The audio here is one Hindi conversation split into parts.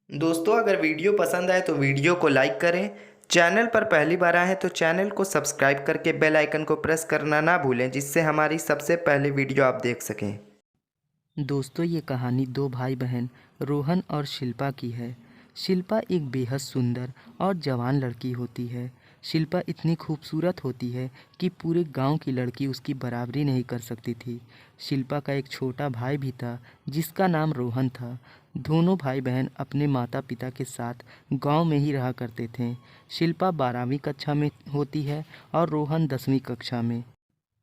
दोस्तों अगर वीडियो पसंद आए तो वीडियो को लाइक करें। चैनल पर पहली बार आए हैं तो चैनल को सब्सक्राइब करके बेल आइकन को प्रेस करना ना भूलें, जिससे हमारी सबसे पहले वीडियो आप देख सकें। दोस्तों ये कहानी दो भाई बहन रोहन और शिल्पा की है। शिल्पा एक बेहद सुंदर और जवान लड़की होती है। शिल्पा इतनी खूबसूरत होती है कि पूरे गांव की लड़की उसकी बराबरी नहीं कर सकती थी। शिल्पा का एक छोटा भाई भी था जिसका नाम रोहन था। दोनों भाई बहन अपने माता पिता के साथ गांव में ही रहा करते थे। शिल्पा 12वीं कक्षा में होती है और रोहन 10वीं कक्षा में।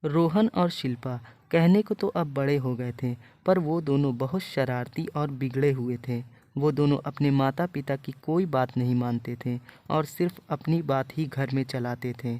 रोहन और शिल्पा कहने को तो अब बड़े हो गए थे, पर वो दोनों बहुत शरारती और बिगड़े हुए थे। वो दोनों अपने माता पिता की कोई बात नहीं मानते थे और सिर्फ अपनी बात ही घर में चलाते थे।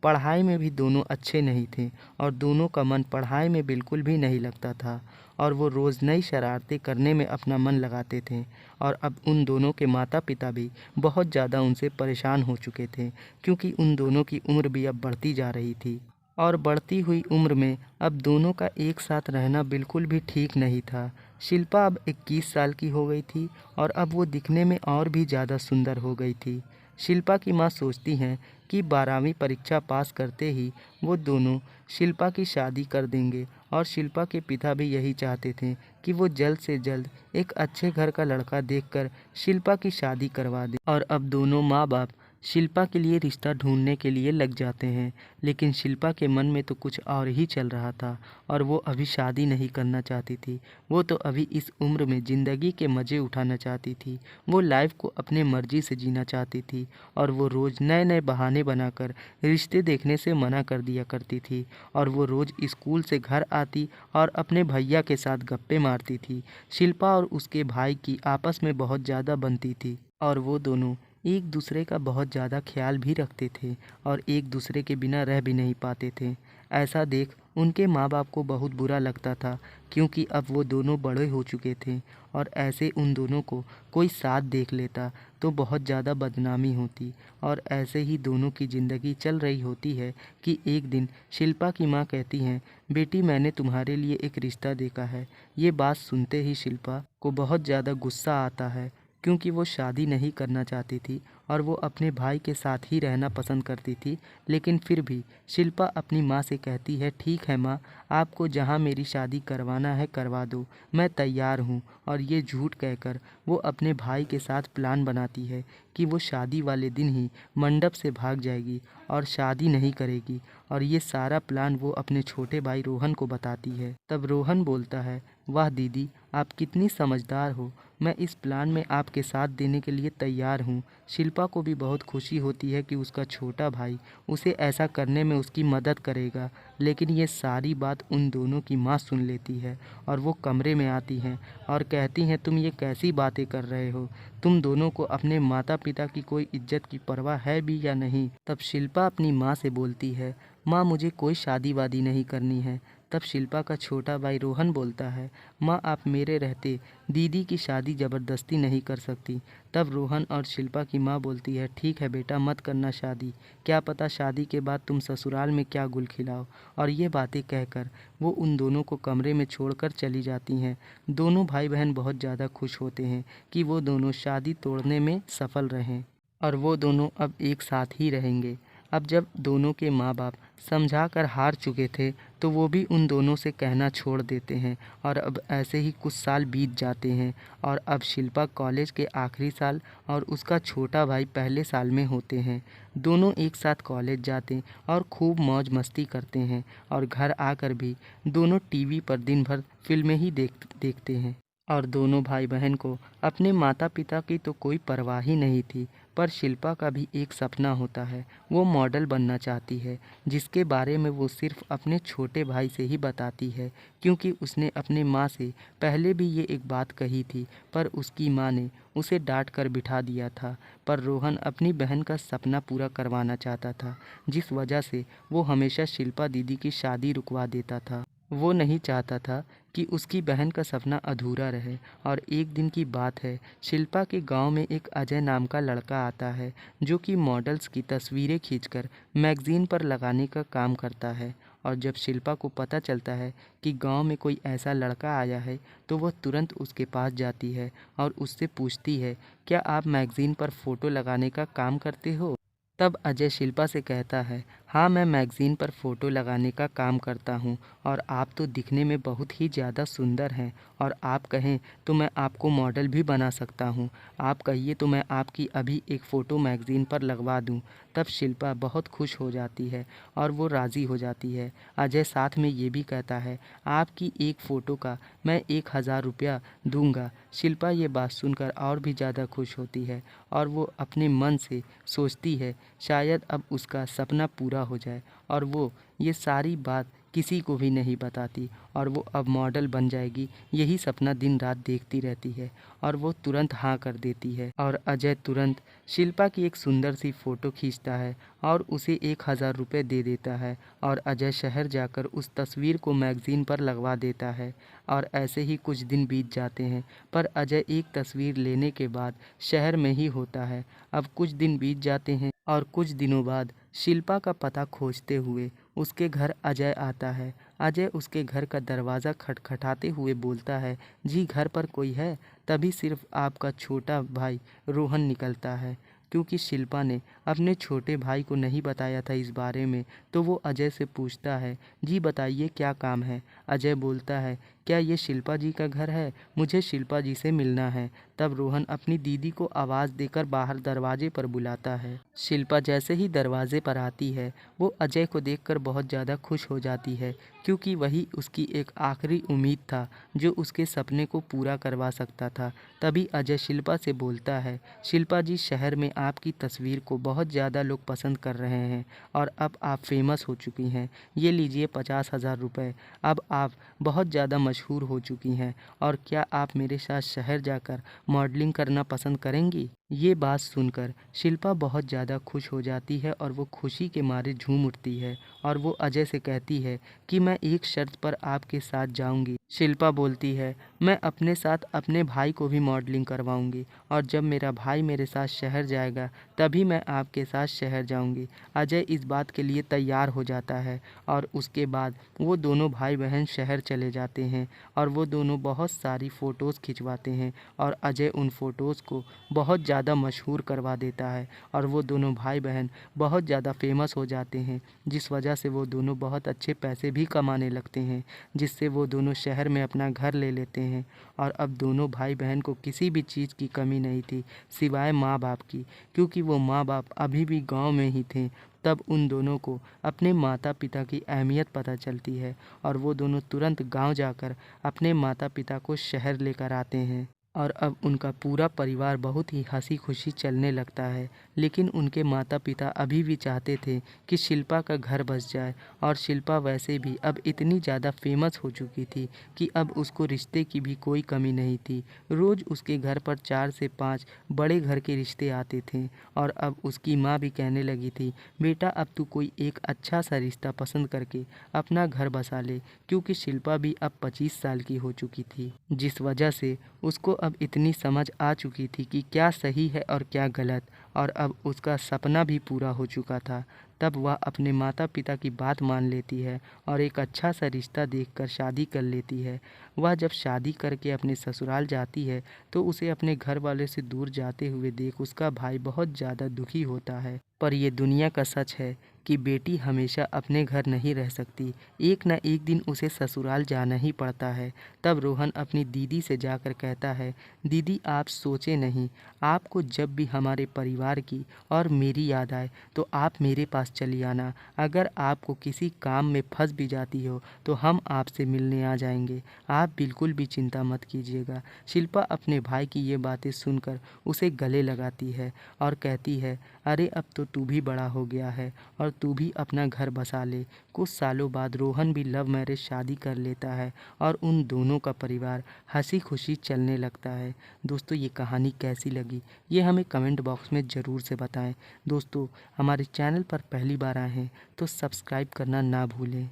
पढ़ाई में भी दोनों अच्छे नहीं थे और दोनों का मन पढ़ाई में बिल्कुल भी नहीं लगता था और वो रोज़ नई शरारतें करने में अपना मन लगाते थे। और अब उन दोनों के माता पिता भी बहुत ज़्यादा उनसे परेशान हो चुके थे, क्योंकि उन दोनों की उम्र भी अब बढ़ती जा रही थी और बढ़ती हुई उम्र में अब दोनों का एक साथ रहना बिल्कुल भी ठीक नहीं था। शिल्पा अब 21 साल की हो गई थी और अब वो दिखने में और भी ज़्यादा सुंदर हो गई थी। शिल्पा की माँ सोचती हैं कि 12वीं परीक्षा पास करते ही वो दोनों शिल्पा की शादी कर देंगे और शिल्पा के पिता भी यही चाहते थे कि वो जल्द से जल्द एक अच्छे घर का लड़का देखकर शिल्पा की शादी करवा दें। और अब दोनों माँ बाप शिल्पा के लिए रिश्ता ढूंढने के लिए लग जाते हैं। लेकिन शिल्पा के मन में तो कुछ और ही चल रहा था और वो अभी शादी नहीं करना चाहती थी। वो तो अभी इस उम्र में ज़िंदगी के मज़े उठाना चाहती थी। वो लाइफ को अपने मर्जी से जीना चाहती थी और वो रोज़ नए नए बहाने बनाकर रिश्ते देखने से मना कर दिया करती थी। और वो रोज़ स्कूल से घर आती और अपने भैया के साथ गप्पे मारती थी। शिल्पा और उसके भाई की आपस में बहुत ज़्यादा बनती थी और वो दोनों एक दूसरे का बहुत ज़्यादा ख्याल भी रखते थे और एक दूसरे के बिना रह भी नहीं पाते थे। ऐसा देख उनके माँ बाप को बहुत बुरा लगता था, क्योंकि अब वो दोनों बड़े हो चुके थे और ऐसे उन दोनों को कोई साथ देख लेता तो बहुत ज़्यादा बदनामी होती। और ऐसे ही दोनों की ज़िंदगी चल रही होती है कि एक दिन शिल्पा की माँ कहती हैं, बेटी मैंने तुम्हारे लिए एक रिश्ता देखा है। ये बात सुनते ही शिल्पा को बहुत ज़्यादा गुस्सा आता है, क्योंकि वो शादी नहीं करना चाहती थी और वो अपने भाई के साथ ही रहना पसंद करती थी। लेकिन फिर भी शिल्पा अपनी माँ से कहती है, ठीक है माँ, आपको जहाँ मेरी शादी करवाना है करवा दो, मैं तैयार हूँ। और ये झूठ कहकर वो अपने भाई के साथ प्लान बनाती है कि वो शादी वाले दिन ही मंडप से भाग जाएगी और शादी नहीं करेगी। और ये सारा प्लान वो अपने छोटे भाई रोहन को बताती है। तब रोहन बोलता है, वाह दीदी, आप कितनी समझदार हो, मैं इस प्लान में आपके साथ देने के लिए तैयार हूँ। शिल्पा को भी बहुत खुशी होती है कि उसका छोटा भाई उसे ऐसा करने में उसकी मदद करेगा। लेकिन ये सारी बात उन दोनों की माँ सुन लेती है और वो कमरे में आती हैं और कहती हैं, तुम ये कैसी बातें कर रहे हो? तुम दोनों को अपने माता पिता की कोई इज्जत की परवाह है भी या नहीं? तब शिल्पा अपनी माँ से बोलती है, माँ मुझे कोई शादी वादी नहीं करनी है। तब शिल्पा का छोटा भाई रोहन बोलता है, माँ आप मेरे रहते दीदी की शादी ज़बरदस्ती नहीं कर सकती। तब रोहन और शिल्पा की माँ बोलती है, ठीक है बेटा, मत करना शादी, क्या पता शादी के बाद तुम ससुराल में क्या गुल खिलाओ। और ये बातें कहकर वो उन दोनों को कमरे में छोड़कर चली जाती हैं। दोनों भाई बहन बहुत ज़्यादा खुश होते हैं कि वो दोनों शादी तोड़ने में सफल रहें और वो दोनों अब एक साथ ही रहेंगे। अब जब दोनों के माँ बाप समझा कर हार चुके थे तो वो भी उन दोनों से कहना छोड़ देते हैं और अब ऐसे ही कुछ साल बीत जाते हैं और अब शिल्पा कॉलेज के आखिरी साल और उसका छोटा भाई पहले साल में होते हैं। दोनों एक साथ कॉलेज जाते और खूब मौज मस्ती करते हैं और घर आकर भी दोनों टीवी पर दिन भर फिल्में ही देखते हैं। और दोनों भाई बहन को अपने माता पिता की तो कोई परवाह ही नहीं थी। पर शिल्पा का भी एक सपना होता है, वो मॉडल बनना चाहती है, जिसके बारे में वो सिर्फ अपने छोटे भाई से ही बताती है, क्योंकि उसने अपने माँ से पहले भी ये एक बात कही थी, पर उसकी माँ ने उसे डांट कर बिठा दिया था। पर रोहन अपनी बहन का सपना पूरा करवाना चाहता था, जिस वजह से वो हमेशा शिल्पा दीदी की शादी रुकवा देता था। वो नहीं चाहता था कि उसकी बहन का सपना अधूरा रहे। और एक दिन की बात है, शिल्पा के गांव में एक अजय नाम का लड़का आता है, जो कि मॉडल्स की तस्वीरें खींचकर मैगज़ीन पर लगाने का काम करता है। और जब शिल्पा को पता चलता है कि गांव में कोई ऐसा लड़का आया है तो वह तुरंत उसके पास जाती है और उससे पूछती है, क्या आप मैगज़ीन पर फ़ोटो लगाने का काम करते हो? तब अजय शिल्पा से कहता है, हाँ मैं मैगज़ीन पर फ़ोटो लगाने का काम करता हूँ और आप तो दिखने में बहुत ही ज़्यादा सुंदर हैं और आप कहें तो मैं आपको मॉडल भी बना सकता हूँ। आप कहिए तो मैं आपकी अभी एक फ़ोटो मैगज़ीन पर लगवा दूँ। तब शिल्पा बहुत खुश हो जाती है और वो राज़ी हो जाती है। अजय साथ में ये भी कहता है, आपकी एक फ़ोटो का मैं 1000 रुपया दूंगा। शिल्पा ये बात सुनकर और भी ज़्यादा खुश होती है और वो अपने मन से सोचती है शायद अब उसका सपना पूरा हो जाए और वो ये सारी बात किसी को भी नहीं बताती और वो अब मॉडल बन जाएगी। यही सपना दिन रात देखती रहती है और वो तुरंत हाँ कर देती है और अजय तुरंत शिल्पा की एक सुंदर सी फ़ोटो खींचता है और उसे 1000 रुपये दे देता है और अजय शहर जाकर उस तस्वीर को मैगज़ीन पर लगवा देता है। और ऐसे ही कुछ दिन बीत जाते हैं पर अजय एक तस्वीर लेने के बाद शहर में ही होता है। अब कुछ दिन बीत जाते हैं और कुछ दिनों बाद शिल्पा का पता खोजते हुए उसके घर अजय आता है। अजय उसके घर का दरवाज़ा खटखटाते हुए बोलता है, जी घर पर कोई है? तभी सिर्फ आपका छोटा भाई रोहन निकलता है। क्योंकि शिल्पा ने अपने छोटे भाई को नहीं बताया था इस बारे में तो वो अजय से पूछता है, जी बताइए क्या काम है? अजय बोलता है, क्या ये शिल्पा जी का घर है? मुझे शिल्पा जी से मिलना है। तब रोहन अपनी दीदी को आवाज़ देकर बाहर दरवाजे पर बुलाता है। शिल्पा जैसे ही दरवाजे पर आती है वो अजय को देखकर बहुत ज़्यादा खुश हो जाती है क्योंकि वही उसकी एक आखिरी उम्मीद था जो उसके सपने को पूरा करवा सकता था। तभी अजय शिल्पा से बोलता है, शिल्पा जी शहर में आपकी तस्वीर को बहुत ज़्यादा लोग पसंद कर रहे हैं और अब आप फेमस हो चुकी हैं। ये लीजिए 50,000 रुपये। अब आप बहुत ज़्यादा मशहूर हो चुकी हैं और क्या आप मेरे साथ शहर जाकर मॉडलिंग करना पसंद करेंगी? ये बात सुनकर शिल्पा बहुत ज़्यादा खुश हो जाती है और वो खुशी के मारे झूम उठती है और वो अजय से कहती है कि मैं एक शर्त पर आपके साथ जाऊंगी। शिल्पा बोलती है, मैं अपने साथ अपने भाई को भी मॉडलिंग करवाऊंगी और जब मेरा भाई मेरे साथ शहर जाएगा तभी मैं आपके साथ शहर जाऊंगी। अजय इस बात के लिए तैयार हो जाता है और उसके बाद वो दोनों भाई बहन शहर चले जाते हैं और वो दोनों बहुत सारी फ़ोटोज़ खिंचवाते हैं और अजय उन फ़ोटोज़ को बहुत ज़्यादा मशहूर करवा देता है और वो दोनों भाई बहन बहुत ज़्यादा फेमस हो जाते हैं जिस वजह से वो दोनों बहुत अच्छे पैसे भी कमाने लगते हैं जिससे वो दोनों शहर में अपना घर ले लेते हैं। और अब दोनों भाई बहन को किसी भी चीज़ की कमी नहीं थी सिवाय माँ बाप की, क्योंकि वो माँ बाप अभी भी गांव में ही थे। तब उन दोनों को अपने माता पिता की अहमियत पता चलती है और वो दोनों तुरंत गांव जाकर अपने माता पिता को शहर लेकर आते हैं और अब उनका पूरा परिवार बहुत ही हंसी खुशी चलने लगता है। लेकिन उनके माता पिता अभी भी चाहते थे कि शिल्पा का घर बस जाए और शिल्पा वैसे भी अब इतनी ज़्यादा फेमस हो चुकी थी कि अब उसको रिश्ते की भी कोई कमी नहीं थी। रोज़ उसके घर पर 4 से 5 बड़े घर के रिश्ते आते थे और अब उसकी माँ भी कहने लगी थी, बेटा अब तू कोई एक अच्छा सा रिश्ता पसंद करके अपना घर बसा ले, क्योंकि शिल्पा भी अब 25 साल की हो चुकी थी जिस वजह से उसको अब इतनी समझ आ चुकी थी कि क्या सही है और क्या गलत, और अब उसका सपना भी पूरा हो चुका था। तब वह अपने माता पिता की बात मान लेती है और एक अच्छा सा रिश्ता देखकर शादी कर लेती है। वह जब शादी करके अपने ससुराल जाती है तो उसे अपने घर वाले से दूर जाते हुए देख उसका भाई बहुत ज़्यादा दुखी होता है। पर ये दुनिया का सच है कि बेटी हमेशा अपने घर नहीं रह सकती, एक न एक दिन उसे ससुराल जाना ही पड़ता है। तब रोहन अपनी दीदी से जाकर कहता है, दीदी आप सोचे नहीं, आपको जब भी हमारे परिवार की और मेरी याद आए तो आप मेरे पास चली आना। अगर आपको किसी काम में फंस भी जाती हो तो हम आपसे मिलने आ जाएंगे, आप बिल्कुल भी चिंता मत कीजिएगा। शिल्पा अपने भाई की ये बातें सुनकर उसे गले लगाती है और कहती है, अरे अब तो तू भी बड़ा हो गया है और तू भी अपना घर बसा ले। कुछ सालों बाद रोहन भी लव मैरिज शादी कर लेता है और उन दोनों का परिवार हंसी खुशी चलने लगता है। दोस्तों ये कहानी कैसी लगी ये हमें कमेंट बॉक्स में ज़रूर से बताएं। दोस्तों हमारे चैनल पर पहली बार आए हैं तो सब्सक्राइब करना ना भूलें।